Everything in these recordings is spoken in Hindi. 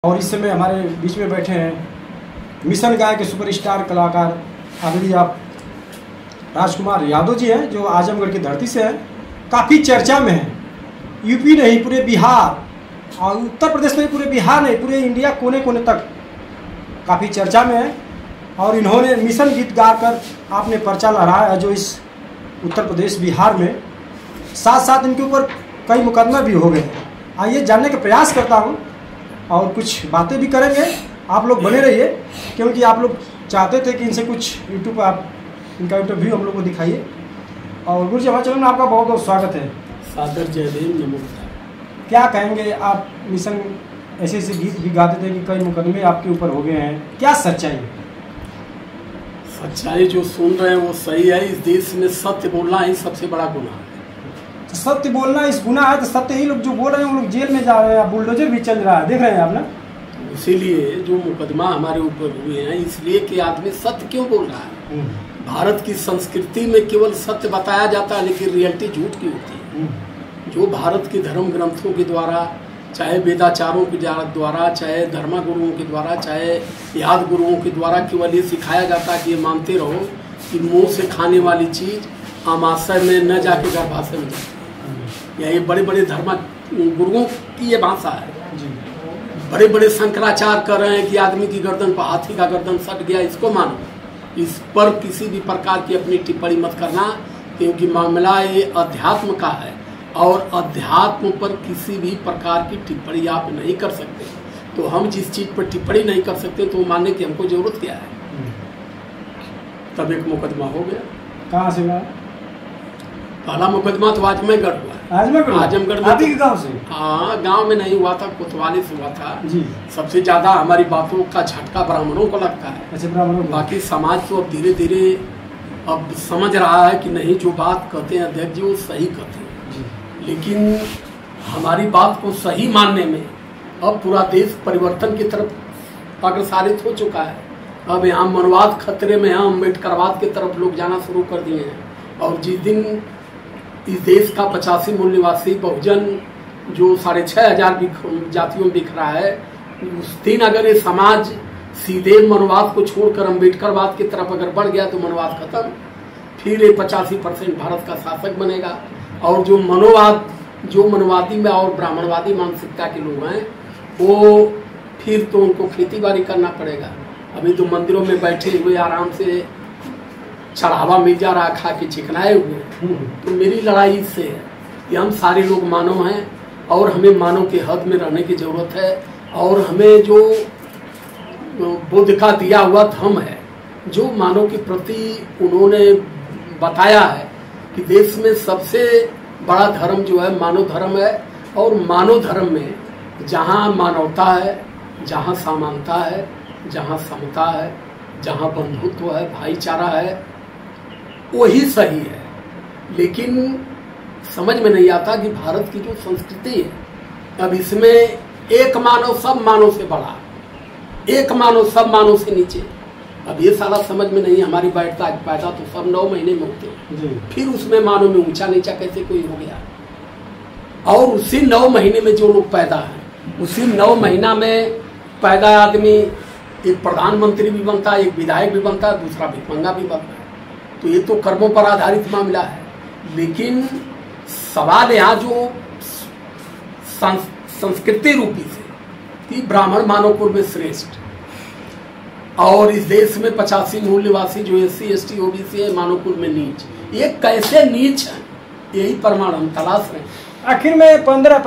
और इस समय हमारे बीच में बैठे हैं मिशन गाय के सुपरस्टार कलाकार आदरणीय आप राजकुमार यादव जी हैं, जो आजमगढ़ की धरती से हैं, काफ़ी चर्चा में हैं। यूपी नहीं, पूरे बिहार और उत्तर प्रदेश में, पूरे बिहार नहीं, पूरे इंडिया कोने कोने तक काफ़ी चर्चा में है। और इन्होंने मिशन गीत गाकर आपने पर्चा लहराया जो इस उत्तर प्रदेश बिहार में, साथ साथ इनके ऊपर कई मुकदमे भी हो गए हैं। आइए जानने का प्रयास करता हूँ और कुछ बातें भी करेंगे। आप लोग बने रहिए, क्योंकि आप लोग चाहते थे कि इनसे कुछ यूट्यूब पर आप इनका इंटरव्यू हम लोग को दिखाइए। और गुरु जी हमारे चैनल में आपका बहुत बहुत स्वागत है। सादर जय भीम, नमो। क्या कहेंगे आप, मिशन ऐसे ऐसे गीत भी गाते थे कि कई मुकदमे आपके ऊपर हो गए हैं, क्या सच्चाई है? सच्चाई जो सुन रहे हैं वो सही है। इस देश में सत्य बोलना ही सबसे बड़ा गुनाह है। तो सत्य बोलना इस गुनाह है, तो सत्य ही लोग जो बोल रहे हैं वो लोग जेल में जा रहे हैं, बुलडोजर भी चल रहा है, देख रहे हैं आप ना। इसीलिए जो मुकदमा हमारे ऊपर हुए हैं, इसलिए कि आदमी सत्य क्यों बोल रहा है। भारत की संस्कृति में केवल सत्य बताया जाता है, लेकिन रियलिटी झूठ की होती है। जो भारत के धर्म ग्रंथों के द्वारा, चाहे वेदाचारों के द्वारा, चाहे धर्म गुरुओं के द्वारा, चाहे याद गुरुओं के द्वारा केवल ये सिखाया जाता है कि ये मानते रहो कि मुंह से खाने वाली चीज आमाशय में न जाके गर्भाशय में जाती है। यही बड़े बड़े धर्म गुरुओं की ये भाषा है। बड़े बड़े शंकराचार्य कर रहे हैं कि आदमी की गर्दन पर हाथी का गर्दन सट गया, इसको मानो। इस पर किसी भी प्रकार की अपनी टिप्पणी मत करना, क्योंकि मामला ये अध्यात्म का है और अध्यात्म पर किसी भी प्रकार की टिप्पणी आप नहीं कर सकते। तो हम जिस चीज पर टिप्पणी नहीं कर सकते तो मानने की हमको जरूरत क्या है। तब एक मुकदमा हो गया। कहाँ से हुआ? पहला मुकदमा तो आजमगढ़ हुआ। आजमगढ़ में गाँव से? हाँ, गांव में नहीं हुआ था, कोतवाली से हुआ था जी। सबसे ज्यादा हमारी बातों का झटका ब्राह्मणों को लगता है। अच्छा, ब्राह्मणों को। बाकी समाज तो अब धीरे धीरे अब समझ रहा है कि नहीं, जो बात कहते हैं अध्यक्ष जी वो सही कहते हैं। लेकिन हमारी बात को सही मानने में अब पूरा देश परिवर्तन की तरफ अग्रसारित हो चुका है। अब यहाँ मनवाद खतरे में है, अम्बेडकरवाद की तरफ लोग जाना शुरू कर दिए हैं। और जिस दिन इस देश का 85 मूल निवासी बहुजन जो 6,500 जातियों में बिखरा है, उस दिन अगर ये समाज सीधे मनवाद को छोड़कर अम्बेडकरवाद की तरफ अगर बढ़ गया तो मनवाद खत्म। फिर ये 85% भारत का शासक बनेगा। और जो मनवादी में और ब्राह्मणवादी मानसिकता के लोग हैं, वो फिर तो उनको खेती बाड़ी करना पड़ेगा। अभी तो मंदिरों में बैठे हुए आराम से चढ़ावा मिल जा रहा, खा के चिकनाए हुए। तो मेरी लड़ाई इससे है कि हम सारे लोग मानव हैं और हमें मानव के हद में रहने की जरूरत है। और हमें जो बुद्ध का दिया हुआ धर्म है, जो मानव के प्रति उन्होंने बताया है कि देश में सबसे बड़ा धर्म जो है मानव धर्म है। और मानव धर्म में जहाँ मानवता है, जहाँ समानता है, जहाँ समता है, जहाँ बंधुत्व है, भाईचारा है, वही सही है। लेकिन समझ में नहीं आता कि भारत की जो संस्कृति है, अब इसमें एक मानव सब मानव से बड़ा, एक मानव सब मानव से नीचे। अब ये सारा समझ में नहीं। हमारी पैदा तो सब 9 महीने में होते हैं, फिर उसमें मानव में ऊंचा नीचा कैसे कोई हो गया। और उसी 9 महीने में जो लोग पैदा है, उसी 9 महीना में पैदा आदमी एक प्रधानमंत्री भी बनता है, एक विधायक भी बनता है, दूसरा भिखमंगा भी बनता है। तो ये तो कर्मों पर आधारित मामला है। लेकिन सवाल यहाँ जो संस्कृति रूपी से कि ब्राह्मण मानव कुल में श्रेष्ठ, और इस देश में 85 मूल निवासी जो SC ST OBC है मानव कुल में नीच, ये कैसे नीच है, यही प्रमाण हम तलाश रहे हैं। आखिर में 15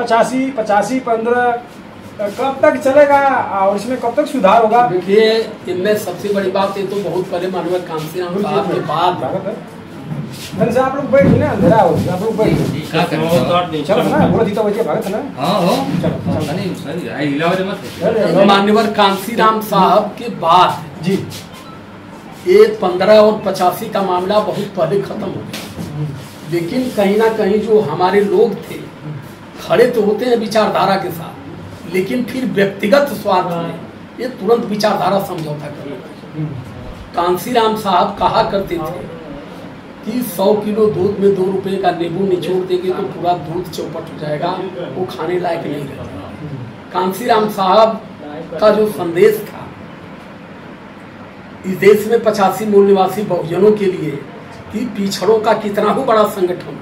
कब तक चलेगा और इसमें कब तक सुधार होगा? देखिए, इनमें सबसे बड़ी बात ये तो बहुत पहले मानव कांसीराम साहब के बाद आप लोग बैठ ना, अंधेरा हो, आप लोग बैठ चलो ना, बोलो जीता बच्चे भागत ना। चलो मान्यवर कांसीराम साहब के बाद जी ये 15 और 85 का मामला बहुत पहले खत्म हो गया। लेकिन कहीं ना कहीं जो हमारे लोग थे, खड़े तो होते हैं विचारधारा के साथ, लेकिन फिर व्यक्तिगत स्वार्थ में ये तुरंत विचारधारा समझौता कर लेते। कांसीराम साहब कहा करते थे कि 100 किलो दूध में 2 रुपए का नींबू निचोड़ देंगे तो पूरा दूध चौपट हो जाएगा, वो खाने लायक नहीं रहता। कांसीराम साहब का जो संदेश था इस देश में 85 मूल निवासी बहुजनों के लिए कि पिछड़ों का कितना ही बड़ा संगठन,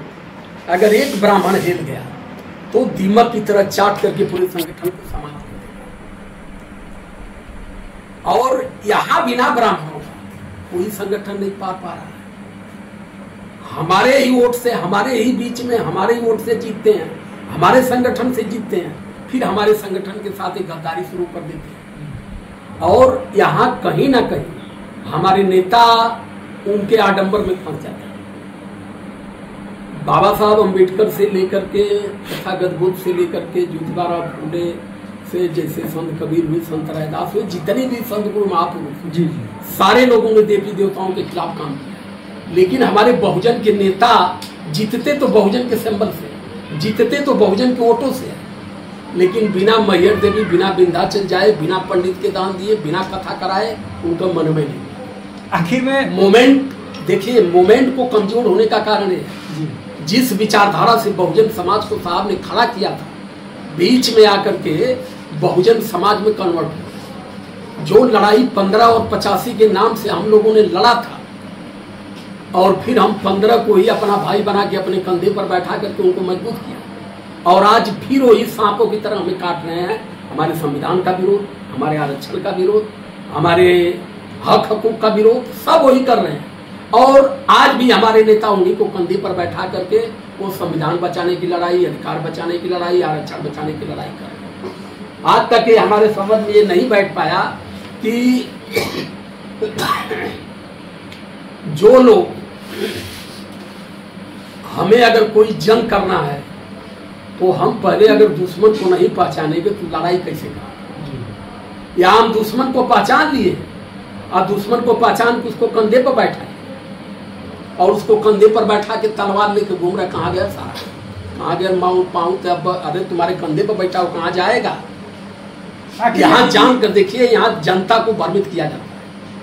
अगर एक ब्राह्मण हिल गया तो दीमक की तरह चाट करके पूरे संगठन को समाप्त कर देगा। और यहाँ बिना ब्राह्मणों का कोई संगठन नहीं पा रहा है। हमारे ही वोट से, हमारे ही बीच में, हमारे ही वोट से जीतते हैं, हमारे संगठन से जीतते हैं, फिर हमारे संगठन के साथ एक गद्दारी शुरू कर देते हैं। और यहाँ कहीं ना कहीं हमारे नेता उनके आडंबर में फंस जाते हैं। बाबा साहब अम्बेडकर से लेकर के तथागत बुद्ध से लेकर के ज्योतिबाराव फूले से, जैसे संत कबीर हुए, संत रैदास हुए, जितने भी संत गुरु महापुरुष जी सारे लोगों ने देवी देवताओं के खिलाफ काम किया। लेकिन हमारे बहुजन के नेता जीतते तो बहुजन के सिंबल से, जीतते तो बहुजन के वोटों से, लेकिन बिना मैहर देवी, बिना विंध्याचल जाए, बिना पंडित के दान दिए, बिना कथा कराए उनका मन में नहीं। आखिर में मोमेंट देखिए, मोमेंट को कमजोर होने का कारण है जिस विचारधारा से बहुजन समाज को साहब ने खड़ा किया था, बीच में आकर के बहुजन समाज में कन्वर्ट हुआ। जो लड़ाई 15 और 85 के नाम से हम लोगों ने लड़ा था और फिर हम 15 को ही अपना भाई बना के अपने कंधे पर बैठा करके उनको मजबूत किया, और आज फिर वही सांपों की तरह हमें काट रहे हैं। हमारे संविधान का विरोध, हमारे आरक्षण का विरोध, हमारे हक हकूक का विरोध, सब वही कर रहे हैं। और आज भी हमारे नेता उन्हीं को कंधे पर बैठा करके वो संविधान बचाने की लड़ाई, अधिकार बचाने की लड़ाई, आरक्षण बचाने की लड़ाई कर रहे हैं। आज तक ये हमारे समझ में ये नहीं बैठ पाया कि जो लोग, हमें अगर कोई जंग करना है तो हम पहले अगर दुश्मन को नहीं पहचानेंगे तो लड़ाई कैसे करें। या हम दुश्मन को पहचान लिए और दुश्मन को पहचान के उसको कंधे पर बैठाए और उसको कंधे पर बैठा के तलवार लेके घूम रहा, कहाँ गया सारा, कहाँ गया माउंट पाउंट, अब अरे तुम्हारे कंधे पर बैठा हो, कहाँ जाएगा। यहाँ जान कर देखिए, यहाँ जनता को भ्रमित किया जाता है।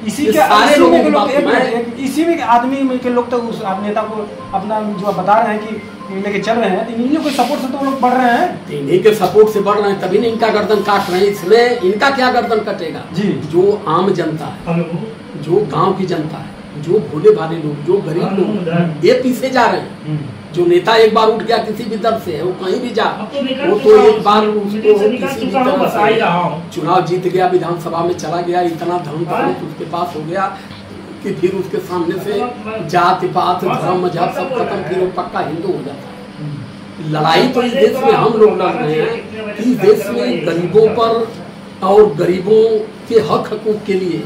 इसी के सारे लोगों के लोग, इसी में आदमी में के लोग तो उस नेता को अपना जो बता रहे हैं कि लेके चल रहे हैं, तो इन्हीं के सपोर्ट से तो लोग बढ़ रहे हैं। इन्हीं के सपोर्ट से बढ़ रहे हैं, तभी नहीं इनका गर्दन काट रहे हैं। इसमें इनका क्या गर्दन कटेगा जी। जो आम जनता है, जो गांव की जनता है, जो भोले भाले लोग, जो गरीब लोग, ये पीछे जा रहे हैं। जो नेता एक बार उठ गया किसी भी दल से, वो कहीं भी जा, वो तो एक बार उसको किसी भी तरह से चुनाव जीत गया, विधानसभा में चला गया, इतना धन दौलत उसके पास हो गया कि फिर उसके सामने से जाति पात धर्म मजहब सब खत्म, फिर वो पक्का हिंदू हो जाता है। लड़ाई तो इस देश में हम लोग लड़ रहे हैं कि इस देश में गरीबों पर और गरीबों के हक हकूक के लिए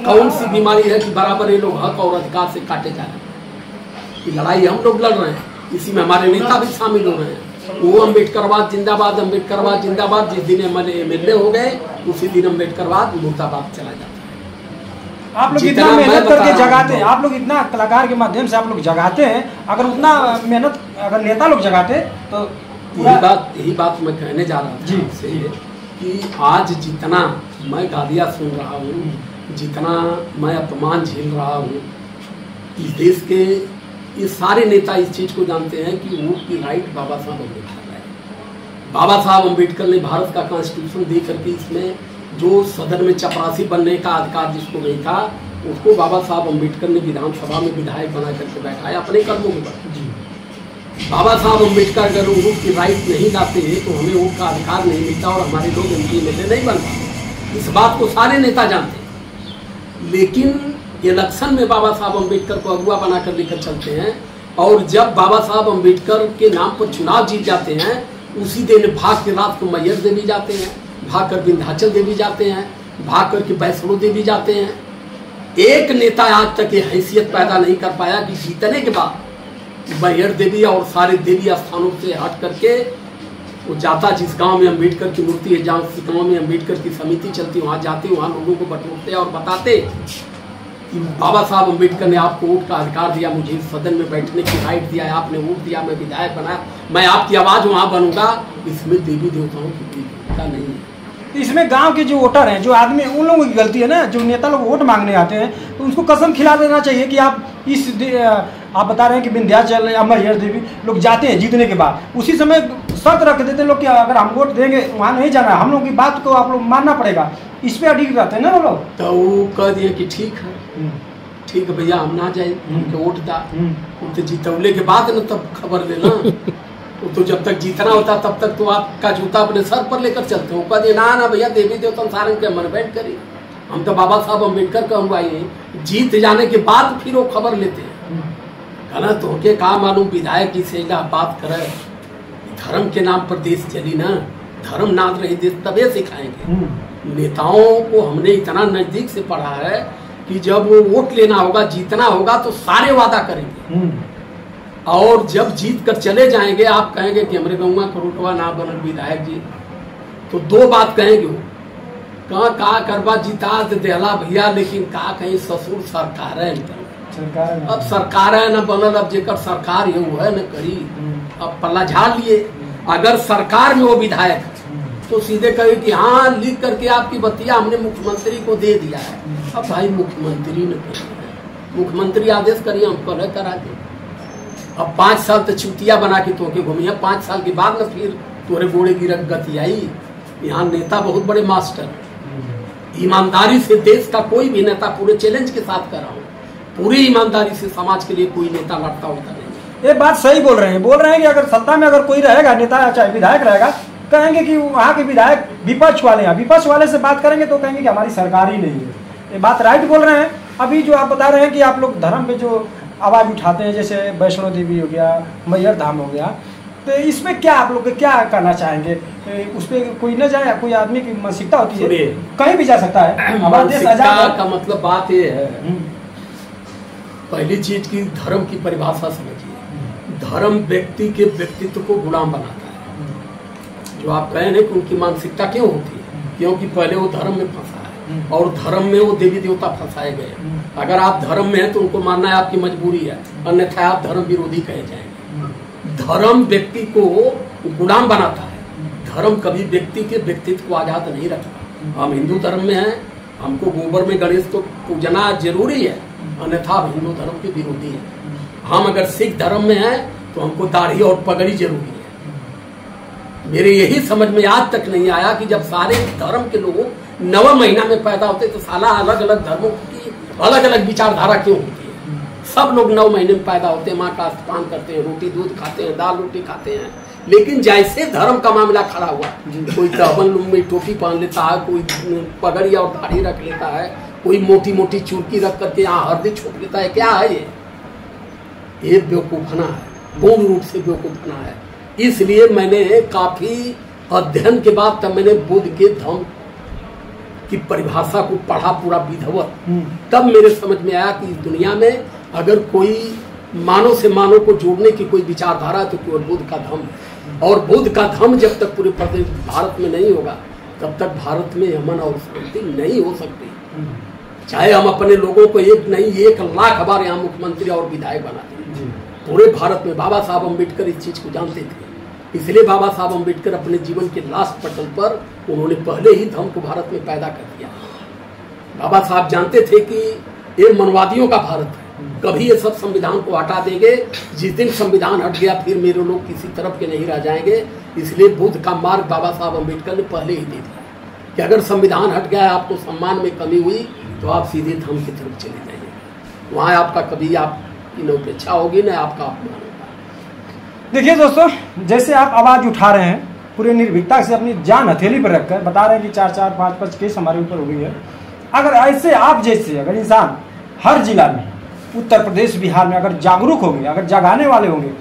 कौन सी बीमारी है कि बराबर ये लोग हक और अधिकार से काटे जा रहे हैं। लड़ाई हम लोग लड़ रहे हैं, इसी में हमारे नेता भी शामिल हो रहे हैं। वो अम्बेडकरवाद जिंदाबाद, अम्बेडकरवाद जिंदाबाद, जिस दिन एमएलए हो गए उसी दिन अम्बेडकरवाद मुर्दाबाद चला जाता है। आप लोग इतना मेहनत करके जगाते हैं, आप लोग इतना कलाकार के माध्यम से आप लोग जगाते हैं, अगर उतना मेहनत अगर नेता लोग जगाते तो यही बात मैं कहने जा रहा था जी कि आज जितना मैं गालियाँ सुन रहा हूँ, जितना मैं अपमान झेल रहा हूँ, इस देश के ये सारे नेता इस चीज़ को जानते हैं कि वोट की राइट बाबा साहब अम्बेडकर है। बाबा साहब अम्बेडकर ने भारत का कॉन्स्टिट्यूशन दे करके इसमें जो सदन में चपरासी बनने का अधिकार जिसको नहीं था, उसको बाबा साहब अम्बेडकर ने विधानसभा में विधायक बना करके बैठाया अपने कर्मों के बल। बाबा साहब अम्बेडकर अगर वोट की राइट नहीं लाते तो हमें वोट का अधिकार नहीं मिलता और हमारे लोग एमपी एमएलए नहीं बन पाते। इस बात को सारे नेता जानते हैं, लेकिन इलेक्शन में बाबा साहब अम्बेडकर को अगुआ बनाकर लेकर चलते हैं, और जब बाबा साहब अम्बेडकर के नाम पर चुनाव जीत जाते हैं उसी दिन भाग के रात को मैहर देवी जाते हैं, भाग कर विंध्याचल देवी जाते हैं, भाग कर के वैष्णो देवी जाते हैं। एक नेता आज तक ये हैसियत पैदा नहीं कर पाया कि जीतने के बाद मैहर देवी और सारे देवी स्थानों से हट करके वो जाता, जिस गांव में अम्बेडकर की मूर्ति है, जहाँ जिस गाँव में अम्बेडकर की समिति चलती, वहाँ जाते, वहाँ लोगों को बटोरते और बताते कि बाबा साहब अम्बेडकर ने आपको वोट का अधिकार दिया, मुझे सदन में बैठने की राइट दिया है, आपने वोट दिया, मैं विधायक बना, मैं आपकी आवाज़ वहाँ बनूंगा। इसमें देवी देवताओं की भूमिका नहीं है। इसमें गांव के जो वोटर हैं, जो आदमी, उन लोगों की गलती है ना। जो नेता लोग वोट मांगने आते हैं तो उनको कसम खिला देना चाहिए कि आप आप बता रहे हैं कि विंध्याचल या मैहर देवी लोग जाते हैं जीतने के बाद, उसी समय शर्त रख देते लोग कि अगर हम वोट देंगे वहाँ नहीं जाना, हम लोगों की बात को आप लोग मानना पड़ेगा। इस पे अडिग रहते हैं ना वो लोग। तो वो कह दिए कि ठीक है भैया, हम ना जाए, उनके वोट दा। वो तो जीतवले के बाद न तब खबर लेना। तो जब तक जीतना होता तब तक तो आपका जूता अपने सर पर लेकर चलते हो। कह दिए ना भैया, देवी देवता सारे के मन बैठ करी, हम तो बाबा साहब अम्बेडकर का अनुयायी हैं। जीत जाने के बाद फिर वो खबर लेते हैं। गलत हो के कहा मालूम विधायक जी से बात करे, धर्म के नाम पर देश चली ना, धर्म नाद रही देश तबे सिखाएंगे। नेताओं को हमने इतना नजदीक से पढ़ा है कि जब वो वोट लेना होगा, जीतना होगा तो सारे वादा करेंगे, और जब जीत कर चले जाएंगे आप कहेंगे कि हमरे गौवा करोटवा ना बनल विधायक जी, तो दो बात कहेंगे वो, कहा करबा जीता देला भैया, लेकिन कहा कहीं ससुर सरकार है, अब सरकार है न बनल, अब जेकर सरकार है वो है न करी, अब पल्ला झाड़ लिए। अगर सरकार में वो विधायक तो सीधे कहे कि हाँ लिख करके आपकी बतिया हमने मुख्यमंत्री को दे दिया है। अब भाई मुख्यमंत्री ने मुख्यमंत्री आदेश करिए, हम कल करा दे। अब 5 साल तो चुतिया बना के तोके घूमिया, 5 साल के बाद न फिर तोरे गोड़े गिरक गति आई। यहाँ नेता बहुत बड़े मास्टर, ईमानदारी से देश का कोई भी नेता पूरे चैलेंज के साथ कर रहा हूँ, पूरी ईमानदारी से समाज के लिए कोई नेता लड़ता होता नहीं। ये बात सही बोल रहे हैं कि अगर सत्ता में अगर कोई रहेगा, नेता चाहे विधायक रहेगा, कहेंगे कि वहाँ के विधायक विपक्ष वाले हैं, विपक्ष वाले से बात करेंगे तो कहेंगे कि हमारी सरकार ही नहीं है। ये बात राइट बोल रहे हैं। अभी जो आप बता रहे हैं कि आप लोग धर्म पे जो आवाज़ उठाते हैं, जैसे वैष्णो देवी हो गया, मैहर धाम हो गया, तो इसमें क्या आप लोग क्या करना चाहेंगे? उस पर कोई न जाए, कोई आदमी की मानसिकता होती है, कहीं भी जा सकता है, हमारा देश आजाद का मतलब बात ये है, पहली चीज की धर्म की परिभाषा समझिए। धर्म व्यक्ति के व्यक्तित्व को गुलाम बनाता है। जो आप कहें कि उनकी मानसिकता क्यों होती है, क्योंकि पहले वो धर्म में फंसा है और धर्म में वो देवी देवता फंसाए गए। अगर आप धर्म में हैं तो उनको मानना है आपकी मजबूरी है, अन्यथा आप धर्म विरोधी कहे जाएंगे। धर्म व्यक्ति को गुलाम बनाता है, धर्म कभी व्यक्ति के व्यक्तित्व को आजाद नहीं रखता। हम हिंदू धर्म में हैं, हमको गोबर में गणेश को पूजना जरूरी है, अन्यथा हम हिंदू धर्म के विरोधी है। हम अगर सिख धर्म में हैं तो हमको दाढ़ी और पगड़ी जरूरी है। मेरे यही समझ में आज तक नहीं आया कि जब सारे धर्म के लोग 9 महीना में पैदा होते तो साला अलग अलग धर्मों की अलग अलग विचारधारा क्यों होती है? सब लोग 9 महीने में पैदा होते हैं, माँ का स्तपान करते हैं, रोटी दूध खाते हैं, दाल रोटी खाते हैं। लेकिन जैसे धर्म का मामला खड़ा हुआ, कोई तहबन में टोपी पहन लेता है, कोई पगड़ी और दाढ़ी रख लेता है, कोई मोटी मोटी चुरकी रख करके यहाँ हरदी छोप लेता है। क्या है ये बेवकूफना है, पूर्ण रूप से बेवकूफना है। इसलिए मैंने काफी अध्ययन के बाद तब मैंने बुद्ध के धम्म की परिभाषा को पढ़ा पूरा विधवत, तब मेरे समझ में आया कि इस दुनिया में अगर कोई मानव से मानव को जोड़ने की कोई विचारधारा है तो केवल बुद्ध का धम्म। और बुद्ध का धम्म जब तक पूरे भारत में नहीं होगा तब तक भारत में अमन और शांति नहीं हो सकती। चाहे हम अपने लोगों को 1 नहीं 1 लाख बार यहाँ मुख्यमंत्री और विधायक बनाते हैं पूरे भारत में। बाबा साहब अम्बेडकर इस चीज को जानते थे, इसलिए बाबा साहब अम्बेडकर अपने जीवन के लास्ट पटल पर उन्होंने पहले ही धर्म को भारत में पैदा कर दिया। बाबा साहब जानते थे कि ये मनवादियों का भारत है, कभी ये सब संविधान को हटा देंगे, जिस दिन संविधान हट गया फिर मेरे लोग किसी तरफ के नहीं रह जाएंगे। इसलिए बुद्ध का मार्ग बाबा साहब अम्बेडकर ने पहले ही दे दिया कि अगर संविधान हट गया, आपको सम्मान में कमी हुई तो आप सीधे धर्म की तरफ चले जाइए, वहाँ आपका कभी आपकी न उपेक्षा होगी न आपका अपमान होगा। देखिए दोस्तों, जैसे आप आवाज़ उठा रहे हैं पूरे निर्भीकता से, अपनी जान हथेली पर रखकर बता रहे हैं कि 4-4, 5-5 केस हमारे ऊपर हो गई है। अगर ऐसे आप जैसे अगर इंसान हर जिला में, उत्तर प्रदेश बिहार में अगर जागरूक होंगे, अगर जगाने वाले होंगे,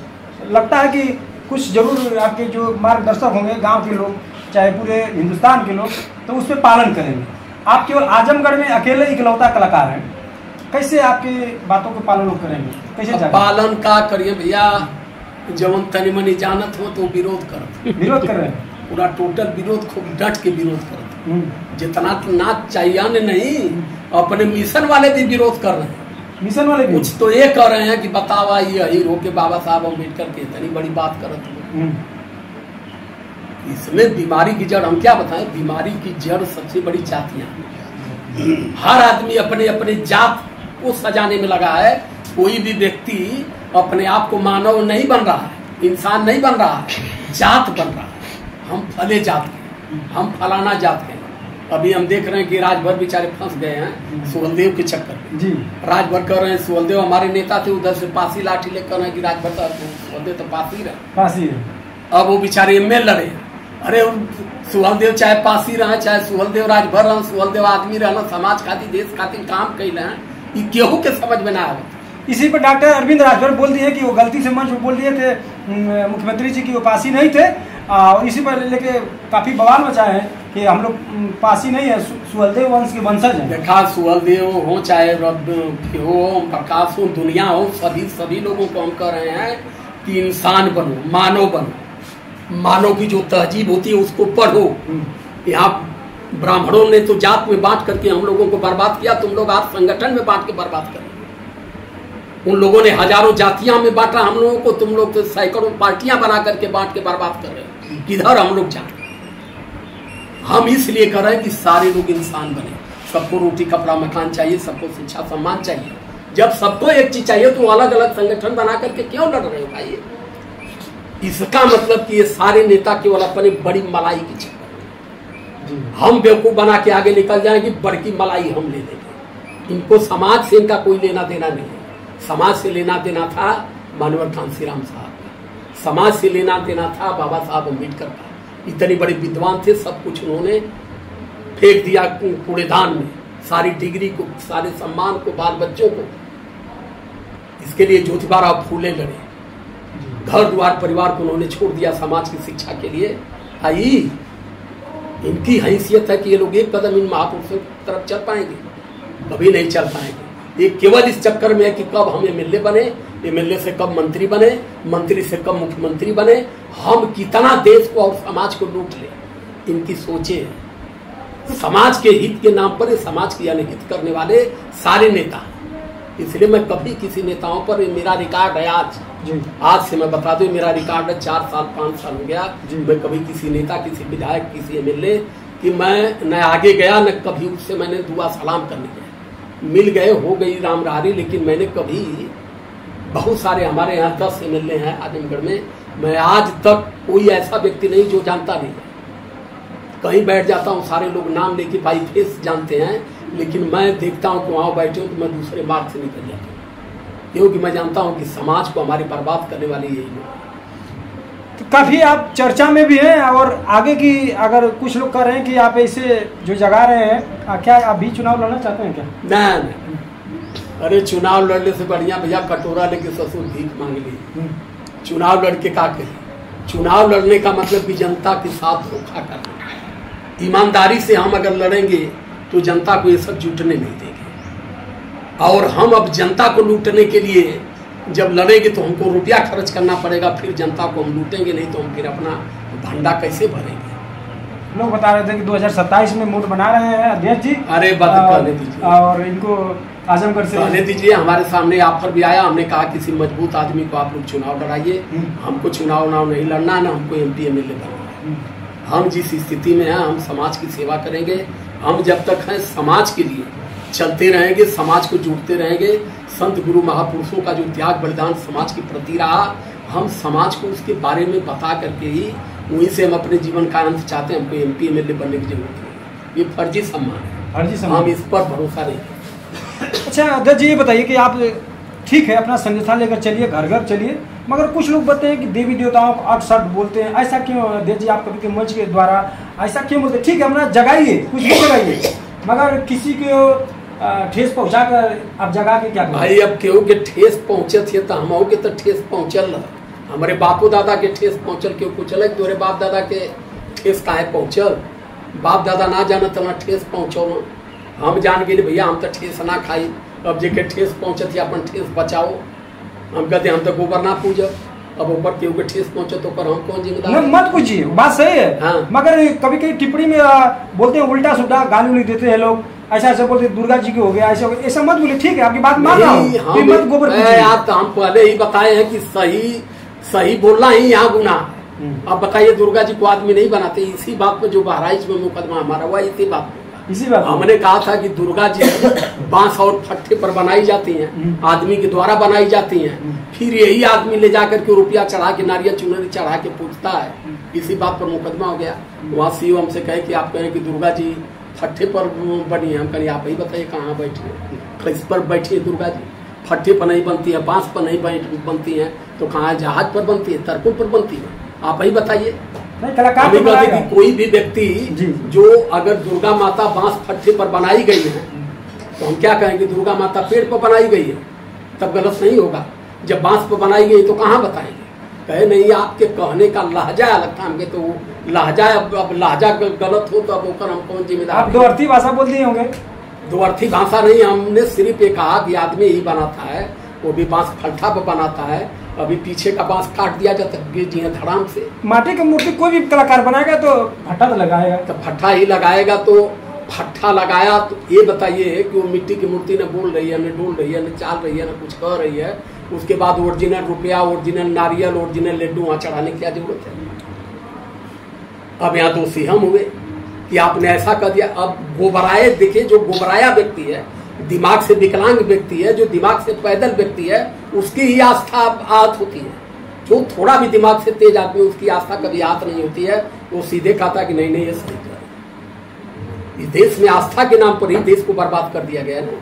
लगता है कि कुछ जरूर आपके जो मार्गदर्शक होंगे गांव के लोग, चाहे पूरे हिंदुस्तान के लोग, तो उस पर पालन करेंगे। आप केवल आजमगढ़ में अकेले इकलौता कलाकार हैं, कैसे आपकी बातों को पालन करेंगे? कैसे पालन का करिए भैया? जवन तनी मनी जानत हो तो विरोध कर रहे हैं, पूरा टोटल विरोध, खूब डट के विरोध करते। जितना तो नाच चाहिए नहीं, अपने मिशन वाले भी विरोध कर रहे हैं। मिशन वाले भी कुछ तो ये कह रहे हैं कि बतावा ये हीरो के बाबा साहब अम्बेडकर के इतनी बड़ी बात करते। इसमें बीमारी की जड़ हम क्या बताएं? बीमारी की जड़ सबसे बड़ी जातियां। हर आदमी अपने अपने जात को सजाने में लगा है। कोई भी व्यक्ति अपने आप को मानव नहीं बन रहा है, इंसान नहीं बन रहा है, जात बन रहा है। हम फले जात के, हम फलाना जात के। अभी हम देख रहे हैं कि राजभर बेचारे फंस गए हैं सुहलदेव के चक्कर में जी। राजभर कर रहे हैं सुहलदेव हमारे नेता थे, उधर से पासी लाठी लेकर रहे हैं कि राजभर सुहलदेव तो पासी रहे, अब वो बेचारे एमएल लड़े। अरे सुहलदेव चाहे पासी रहे, चाहे सुहलदेव राजभर रहे, सुहलदेव आदमी रहना, समाज खातिर देश खातिर काम कैले हैं, ये केहू के समझ में ना आवे। इसी पर डॉक्टर अरविंद राजभर बोल दिए कि वो गलती से मंच पर बोल दिए थे मुख्यमंत्री जी की वो पासी नहीं थे, और इसी पर लेके काफी बवाल मचाए हैं कि हम लोग पासी नहीं है, सुहलदेव वंश के वंशज हैं। देखा सुहलदेव हो चाहे हो प्रकाश हो दुनिया हो, सभी लोगों को हम कह रहे हैं कि इंसान बनो, मानव बनो, मानव की जो तहजीब होती है उसको पढ़ो। यहाँ ब्राह्मणों ने तो जात में बांट करके हम लोगों को बर्बाद किया, तुम लोग आज संगठन में बांट के बर्बाद कर रहे हो। उन लोगों ने हजारों जातियां में बांटा हम लोगों को, तुम लोग तो सैकड़ों पार्टियां बना करके बांट के बर्बाद कर रहे हो। किधर हम लोग जाए? हम इसलिए कर रहे हैं कि सारे लोग इंसान बने, सबको रोटी कपड़ा मकान चाहिए, सबको शिक्षा सम्मान चाहिए। जब सबको एक चीज चाहिए तो अलग अलग संगठन बना करके क्यों लड़ रहे हो भाई? इसका मतलब कि ये सारे नेता केवल अपनी बड़ी मलाई की चक्कर, हम बेवकूफ बना के आगे निकल जाएंगे, बड़की मलाई हम ले लेंगे। इनको समाज से इनका कोई लेना देना नहीं है। समाज से लेना देना था मानवर कांसीराम साहब, समाज से लेना देना था बाबा साहब अम्बेडकर का। इतने बड़े विद्वान थे, सब कुछ उन्होंने फेंक दिया कूड़ेदान में, सारी डिग्री को, सारे सम्मान को, बाल बच्चों को। इसके लिए ज्योतिबा फूले लड़े, घर द्वार परिवार को उन्होंने छोड़ दिया समाज की शिक्षा के लिए। आई इनकी हैसियत है कि ये लोग एक कदम इन महापुरुषों की तरफ चल पाएंगे? कभी नहीं चल पाएंगे। ये केवल इस चक्कर में है कि कब हम एमएलए बने, एमएलए से कब मंत्री बने, मंत्री से कब मुख्यमंत्री बने, हम कितना देश को और समाज को लूट ले। इनकी सोचे हैं समाज के हित के नाम पर, समाज की अनहित करने वाले सारे नेता। इसलिए मैं कभी किसी नेताओं पर, मेरा रिकॉर्ड है आज से मैं बता दूं, मेरा रिकॉर्ड है 4 साल 5 साल हो गया, मैं कभी किसी नेता, किसी विधायक, किसी एमएलए कि मैं न आगे गया न कभी उससे मैंने दुआ सलाम करने गया। मिल गए, हो गई राम रारी, लेकिन मैंने कभी, बहुत सारे हमारे यहाँ 10 एमएलए हैं आजमगढ़ में, मैं आज तक कोई ऐसा व्यक्ति नहीं जो जानता नहीं। कहीं बैठ जाता हूँ, सारे लोग नाम लेके भाई फेस जानते हैं, लेकिन मैं देखता हूँ कि वहाँ बैठे हूँ तो मैं दूसरे मार्ग से निकल जाता हूँ, क्योंकि मैं जानता हूँ कि समाज को हमारी बर्बाद करने वाले यही लोग। तो काफी आप चर्चा में भी हैं, और आगे की अगर कुछ लोग कह रहे हैं कि आप इसे जो जगा रहे हैं, क्या अभी चुनाव लड़ना चाहते हैं क्या? नहीं, अरे चुनाव लड़ने से बढ़िया भैया कटोरा लेके ससुर भीख मांग ली। चुनाव लड़के का कही, चुनाव लड़ने का मतलब कि जनता के साथ धोखा करना। ईमानदारी से हम अगर लड़ेंगे तो जनता को ये सब जुटने नहीं देंगे, और हम अब जनता को लूटने के लिए जब लड़ेंगे तो हमको रुपया खर्च करना पड़ेगा, फिर जनता को हम लूटेंगे नहीं तो हम फिर अपना भंडा कैसे भरेंगे? लोग बता रहे थे कि 2027 में मूड बना रहे हैं अध्यक्ष जी। अरे बात कहने दीजिए, और इनको आजमगढ़ से कहने दीजिए। हमारे सामने ऑफर भी आया, हमने कहा किसी मजबूत आदमी को आप लोग चुनाव लड़ाइए, हमको चुनाव नहीं लड़ना, ना हमको MP MLA बनना है। हम जिस स्थिति में हैं, हम समाज की सेवा करेंगे। हम जब तक हैं समाज के लिए चलते रहेंगे, समाज को जोड़ते रहेंगे। संत गुरु महापुरुषों का जो त्याग बलिदान समाज के प्रति रहा, हम समाज को उसके बारे में बता करके ही वहीं से हम अपने जीवन का अंत चाहते हैं। हमको MP MLA बनने की जरूरत नहीं, ये फर्जी सम्मान है, फर्जी सम्मान, हम इस पर भरोसा नहीं। अच्छा अध्यक्ष जी, ये बताइए कि आप ठीक है अपना संगठन लेकर चलिए, घर घर चलिए, मगर कुछ लोग बताते हैं कि देवी देवताओं को 8-7 बोलते हैं, ऐसा क्यों अध्यक्ष जी? आप कभी के मंच के द्वारा ऐसा क्यों बोलते हैं? ठीक है अपना जगाइए, कुछ भी जगाइए, मगर किसी को ठेस पहुंचा कर आप जगा के क्या भाई? अब केहू के ठेस पहुंचे थे तो हम के तो ठेस पहुंचल, हमारे बापू दादा के ठेस पहुंचल, क्यों पूछल तोरे बाप दादा के ठेस काहे पहुंचल? बाप दादा ना जाना तो ना ठेस पहुंचो, हम जान गए भैया हम तो ठेस ना खाई। अब जेके ठेस पहुंचत है अपन ठेस बचाओ। हम कहते हम तो गोबर ना पूजब, अब ऊपर केहू के ठेस पहुंचे तो पर हम कौन जिम्मेदार? मत पूछिए, बात सही है। हाँ। मगर कभी कभी टिप्पणी में बोलते हैं उल्टा सुल्टा गाली उली देते हैं लोग, ऐसा ऐसा बोलते दुर्गा जी के हो गया, ऐसा ऐसा मत बोले। ठीक है आपकी बात मान रहा हूँ, मत गोबर यार, तो हम पहले ही बताए हैं कि सही बोलना ही यहाँ गुनाह। अब बताइए दुर्गा जी को आदमी नहीं बनाते, इसी बात पे जो बहराइच में मुकदमा हमारा हुआ इसी बात हमने कहा था कि दुर्गा जी बांस और फट्टे पर बनाई जाती हैं, आदमी के द्वारा बनाई जाती हैं, फिर यही आदमी ले जाकर के रुपया चढ़ा के नारियल चुनरी चढ़ा के पूछता है, इसी बात पर मुकदमा हो गया। वहाँ सीओ हमसे कहे कि आप कहें कि दुर्गा जी फट्टे पर बनी है। हम कहीं आप ही बताइए कहाँ बैठी है, किस पर बैठी है दुर्गा जी? फट्टे पर नहीं बनती है, बांस पर नहीं बनती है, तो कहाँ जहाज पर बनती है, तरकुल पर बनती है? आप ही बताइए। कलाकार कोई भी व्यक्ति जो अगर दुर्गा माता बांस फट्टे पर बनाई गई है तो हम क्या कहेंगे दुर्गा माता पेड़ पर बनाई गई है, तब गलत नहीं होगा। जब बांस पर बनाई गई तो कहाँ बताएंगे? कहे नहीं, आपके कहने का लहजा अलग था, हमके तो लहजा अब लहजा गलत हो तो अब ऊपर हम कौन जिम्मेदार? आप दो अर्थी भाषा बोल दिए होंगे। दो अर्थी भाषा नहीं, हमने सिर्फ ये कहा कि आदमी ही बनाता है, वो भी बांस फट्टा पर बनाता है। अभी पीछे का बांस काट दिया जाता है जी धड़ाम से। माटी की मूर्ति कोई भी कलाकार बनाएगा तो फट्टा तो लगाएगा, तो फट्टा ही लगाएगा। तो फट्टा लगाया तो ये बताइए कि वो मिट्टी की मूर्ति न बोल रही है, न डोल रही है, न चाल रही है, न कुछ कह रही है, उसके बाद ओरिजिनल रुपया, ओरिजिनल नारियल, ओरिजिनल लड्डू वहां चढ़ाने की क्या जरूरत है? अब यहाँ दोषी हम हुए कि आपने ऐसा कर दिया। अब गोबराए, देखिए जो गोबराया व्यक्ति है, दिमाग से विकलांग व्यक्ति है, जो दिमाग से पैदल व्यक्ति है, उसकी ही आस्था आहत होती है। जो थोड़ा भी दिमाग से तेज आदमी, उसकी आस्था कभी आहत नहीं होती है। वो सीधे कहता कि नहीं नहीं ये सही कर। इस देश में आस्था के नाम पर ही देश को बर्बाद कर दिया गया है ना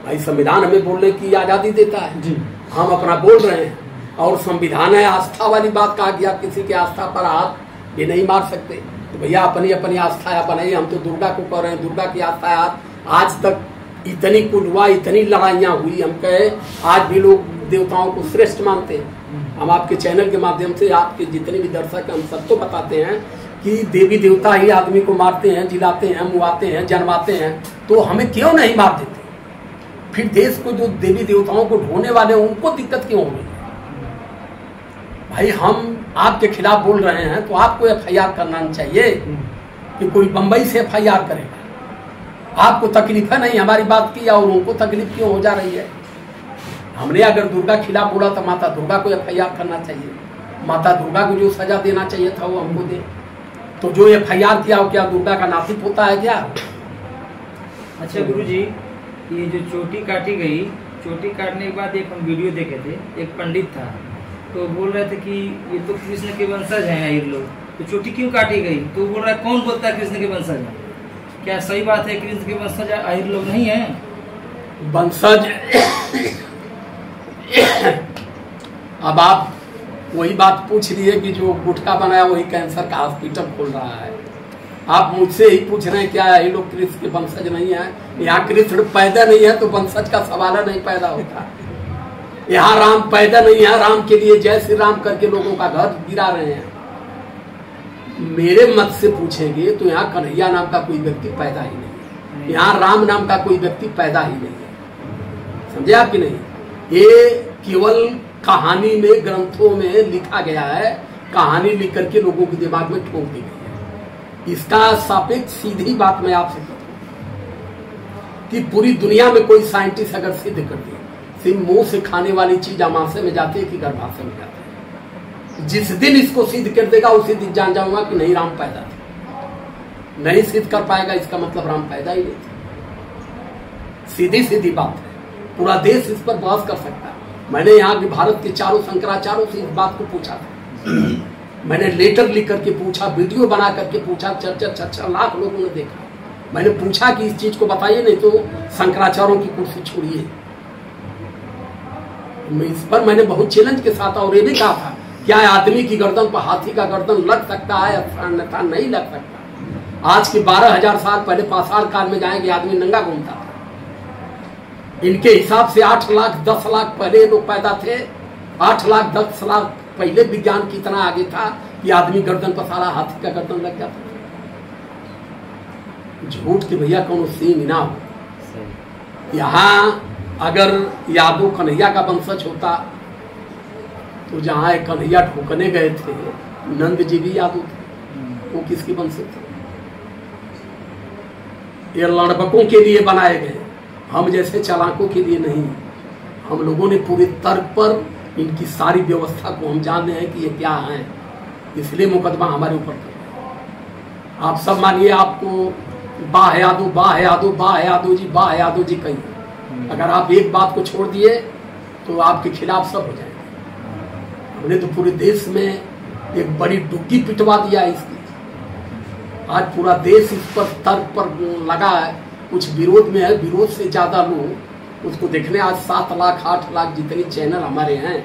भाई। संविधान हमें बोलने की आजादी देता है जी, हम अपना बोल रहे हैं, और संविधान है आस्था वाली बात कहा कि आप किसी की आस्था पर हाथ ये नहीं मार सकते। तो भैया अपनी अपनी आस्था है बनाइए। हम तो दुर्गा को कह रहे हैं, दुर्गा की आस्था है। आज तक इतनी कुलवा, इतनी लड़ाइयाँ हुई, हम कहे आज भी लोग देवताओं को श्रेष्ठ मानते हैं। हम आपके चैनल के माध्यम से आपके जितने भी दर्शक हैं, हम सबको बताते हैं कि देवी देवता ही आदमी को मारते हैं, जिलाते हैं, मुआते हैं, जन्माते हैं, तो हमें क्यों नहीं मार देते? फिर देश को जो देवी देवताओं को ढोने वाले हैं उनको दिक्कत क्यों हो रही है? भाई हम आपके खिलाफ बोल रहे हैं तो आपको एफआईआर करना चाहिए कि कोई बंबई से एफआईआर करेगा। आपको तकलीफ है नहीं हमारी बात की, और उनको तकलीफ क्यों हो जा रही है? हमने अगर दुर्गा खिलाफ बोला तो माता दुर्गा को एफआईआर करना चाहिए। माता दुर्गा को जो सजा देना चाहिए था वो हमको दे। तो जो एफआईआर किया हो क्या दुर्गा का नातिक होता है क्या? अच्छा गुरुजी, ये जो चोटी काटी गई, चोटी काटने के बाद एक हम वीडियो देखे थे, एक पंडित था तो बोल रहे थे कि ये तो कृष्ण के वंशज हैं आहिर लोग, तो चोटी क्यों काटी गई? तो बोल रहा है कौन बोलता है कृष्ण के वंशज हैं? क्या सही बात है कृष्ण के वंशज आहिर लोग नहीं है? वंशज अब आप वही बात पूछ रही है कि जो गुटखा बनाया वही कैंसर का हॉस्पिटल खोल रहा है। आप मुझसे ही पूछ रहे हैं क्या ये लोग कृष्ण के वंशज नहीं है? यहाँ कृष्ण पैदा नहीं है तो वंशज का सवाल नहीं पैदा होता। यहाँ राम पैदा नहीं है, राम के लिए जय श्री राम करके लोगों का घर गिरा रहे हैं। मेरे मत से पूछेंगे तो यहाँ कन्हैया नाम का कोई व्यक्ति पैदा ही नहीं है, यहाँ राम नाम का कोई व्यक्ति पैदा ही नहीं है। समझे आप कि नहीं? ये केवल कहानी में, ग्रंथों में लिखा गया है, कहानी लिख करके लोगों के दिमाग में ठोक दी गई है। इसका सापेक्ष सीधी बात मैं आपसे कहूँ कि पूरी दुनिया में कोई साइंटिस्ट अगर सिद्ध कर दे, सिर्फ मुंह से खाने वाली चीज अमाशय में जाती है कि गर्भाशय में जाती है, जिस दिन इसको सिद्ध कर देगा उसी दिन जान जाऊंगा कि नहीं राम पैदा थे। नहीं सिद्ध कर पाएगा इसका मतलब राम पैदा ही नहीं थे। सीधी सीधी बात है, पूरा देश इस पर बहस कर सकता है। मैंने यहाँ के भारत के चारों शंकराचार्यों से इस बात को पूछा था। मैंने लेटर लिख करके पूछा, वीडियो बना करके पूछा, 4 लाख लोगों ने देखा। मैंने पूछा कि इस चीज को बताइए, नहीं तो शंकराचार्यों की कुर्सी छोड़िए। इस पर मैंने बहुत चैलेंज के साथ और ये भी कहा था, क्या आदमी की गर्दन पर हाथी का गर्दन लग सकता है अन्यथा नहीं लग सकता। आज के 12,000 साल पहले पाषाण काल में जाएंगे आदमी नंगा घूमता था। इनके हिसाब से 8 लाख 10 लाख पहले लोग पैदा थे। 8 लाख 10 लाख पहले विज्ञान कितना आगे था कि आदमी गर्दन पर सारा हाथी का गर्दन लग जाता था। झूठ के भैया कौन सीन ना हो। यहाँ अगर यादव कन्हैया का वंशज होता तो जहाँ एक कन्हैया ठोकने गए थे नंद जी भी यादव थे, वो किसके वंशज थे? ये लड़बकों के लिए बनाए गए, हम जैसे चालाकों के लिए नहीं। हम लोगों ने पूरे तर्क पर इनकी सारी व्यवस्था को हम जान रहे हैं कि ये क्या है, इसलिए मुकदमा हमारे ऊपर कर। आप सब मानिए आपको बाह यादव बाह यादव बाह यादव जी बाह यादव जी कहिए, अगर आप एक बात को छोड़ दिए तो आपके खिलाफ सब हो जाएंगे। हमने तो पूरे देश में एक बड़ी डुबकी पिटवा दिया इसकी। आज पूरा देश इस पर तर्क पर लगा है, कुछ विरोध में है, विरोध से ज़्यादा लोग उसको देखने। आज 7 लाख 8 लाख जितने चैनल हमारे हैं,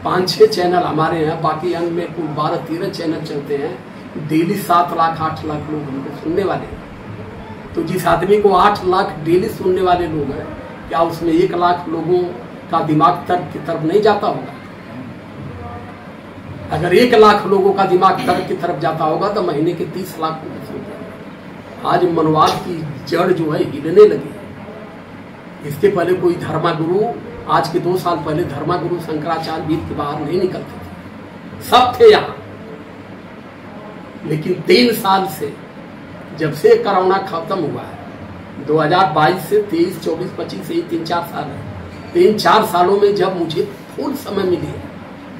5-6 चैनल हमारे हैं, बाकी अन्य में कुल 12-13 चैनल चलते हैं। डेली 7 लाख 8 लाख लोग हमको सुनने वाले हैं। तो जिस आदमी को 8 लाख डेली सुनने वाले लोग हैं, क्या उसमें 1 लाख लोगों का दिमाग तर्क की तरफ नहीं जाता होगा? अगर 1 लाख लोगों का दिमाग तर्क की तरफ जाता होगा तो महीने के 30 लाख लोग सुनते हैं। आज मनवाद की जड़ जो है हिलने लगी है। इसके पहले कोई धर्मगुरु, आज के 2 साल पहले धर्मगुरु शंकराचार्य वीर के बाहर नहीं निकलते थे, सब थे यहाँ। लेकिन 3 साल से, जब से कोरोना खत्म हुआ है, 2022 से 23, 24, 25 से 3-4 साल है। 3-4 सालों में जब मुझे फुल समय मिली है,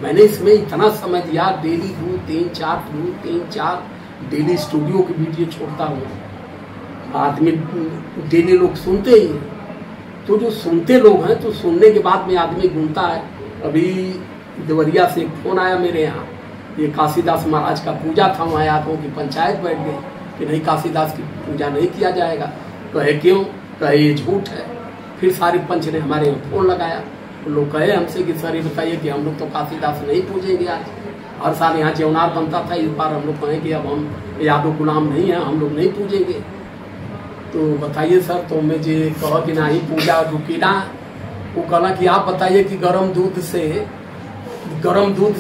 मैंने इसमें इतना समय दिया। डेली 3-4 डेली स्टूडियो की वीडियो छोड़ता हूँ। आदमी डेली लोग सुनते ही हैं। तो जो सुनते लोग हैं, तो सुनने के बाद में आदमी घूमता है। अभी देवरिया से एक फोन आया मेरे यहाँ, ये काशीदास महाराज का पूजा था, वहाँ आदमों की पंचायत बैठ गई कि नहीं, काशीदास की पूजा नहीं किया जाएगा। कहे क्यों? कहे ये झूठ है। फिर सारी पंच ने हमारे यहाँ फोन लगाया। लोग कहे हमसे कि सर ये बताइए कि हम लोग तो काशीदास नहीं पूजेंगे। आज हर साल यहाँ जेवनार बनता था, इस बार हम लोग कहें कि अब हम यादव गुलाम नहीं हैं, हम लोग नहीं पूजेंगे। तो बताइए सर, तो मैं जी कहा कि नहीं पूजा रुकी ना। वो कहना कि आप बताइए कि गर्म दूध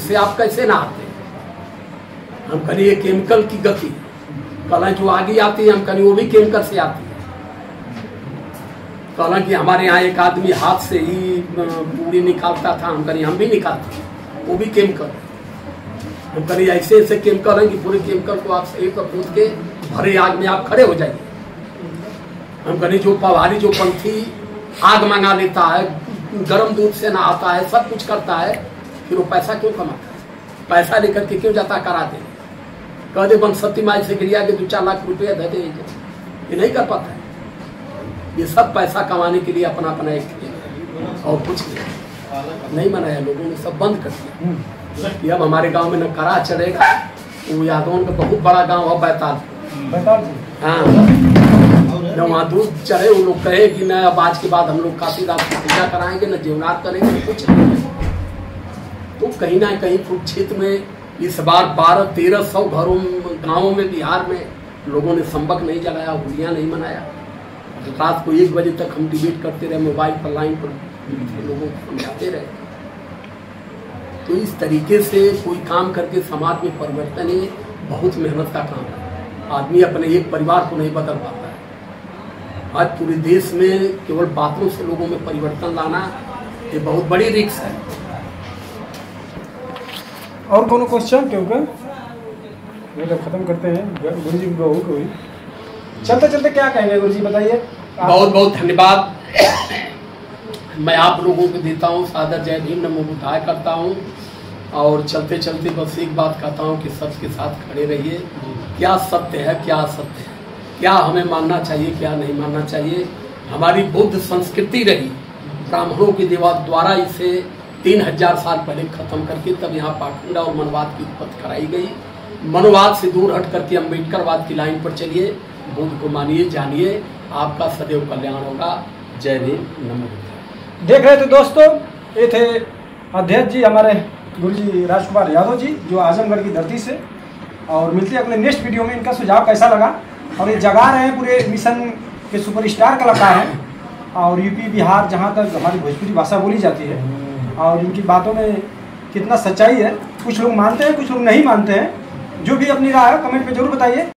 से आप कैसे नहाते? हम कहीं ये केमिकल की गति, कहना जो आगे आती है, हम कहीं वो भी केमिकल से आती है। कहना कि हमारे यहाँ एक आदमी हाथ से ही पूरी निकालता था, हम कहीं हम भी निकालते, वो भी केमिकल। हम कहीं ऐसे ऐसे केमिकल है कि पूरे केमिकल को आप शरीर पर कूद के भरे आग में आप खड़े हो जाइए। हम कहीं जो पवारी जो पंथी आग मंगा लेता है, गर्म दूध से नहाता है, सब कुछ करता है, फिर वो पैसा क्यों कमाता है? पैसा लेकर के क्यों जाता करा दे? कह दे बंसती माई से गिरिया के 2-4 लाख रुपया दे दे, ये नहीं कर पाता है। ये सब पैसा कमाने के लिए अपना अपना एक और कुछ नहीं मनाया। लोगों ने सब बंद कर दिया कि अब हमारे गांव में न करा चलेगा। वो यादवों का बहुत बड़ा गांव है बैताल। हाँ, न वहाँ दूध चढ़े। वो लोग कहे कि न अब आज के बाद हम लोग काशीदास की पूजा कराएंगे, न जीवनाथ करेंगे, कुछ नहीं। तो कहीं ना कहीं कुरुक्षेत्र में इस बार 1200-1300 घरों गाँवों में बिहार में लोगों ने संबक नहीं जलाया, होलियाँ नहीं मनाया। रात को 1 बजे तक हम डिबेट करते रहे, मोबाइल पर लाइन पर लोगों को समझाते रहे। तो इस तरीके से कोई काम करके समाज में परिवर्तन ही बहुत मेहनत का काम है। आदमी अपने एक परिवार को नहीं बदल पाता है। आज पूरे देश में केवल बातों से लोगों में परिवर्तन लाना ये बहुत बड़ी रिस्क है। और कोनो क्वेश्चन क्योंकि ये तो खत्म करते हैं। गुरु जी बहुत हुई, चलते चलते क्या कहेंगे गुरु जी, बताइए। बहुत बहुत धन्यवाद मैं आप लोगों को देता हूँ। सादर जय भीम, नमो बुद्धाय करता हूँ। और चलते चलते बस एक बात कहता हूँ कि सबके साथ खड़े रहिए। क्या सत्य है, क्या असत्य है, क्या हमें मानना चाहिए, क्या नहीं मानना चाहिए। हमारी बुद्ध संस्कृति रही, ब्राह्मणों के द्वारा इसे 3000 साल पहले खत्म करके तब यहाँ पाखंड और मनवाद की उत्पत्ति कराई गई। मनवाद से दूर हट करके अम्बेडकरवाद की लाइन पर चलिए, बुद्ध को मानिए, जानिए, आपका सदैव कल्याण होगा। जय भीम, नमो बुद्धाय। देख रहे थे दोस्तों, ये थे अध्यक्ष जी हमारे गुरु जी राजकुमार यादव जी, जो आजमगढ़ की धरती से। और मिलते हैं अपने नेक्स्ट वीडियो में। इनका सुझाव कैसा लगा, और ये जगा रहे हैं, पूरे मिशन के सुपरस्टार कलाकार हैं। और यूपी बिहार जहाँ तक हमारी भोजपुरी भाषा बोली जाती है, और इनकी बातों में कितना सच्चाई है, कुछ लोग मानते हैं, कुछ लोग नहीं मानते हैं। जो भी अपनी राय है कमेंट में जरूर बताइए।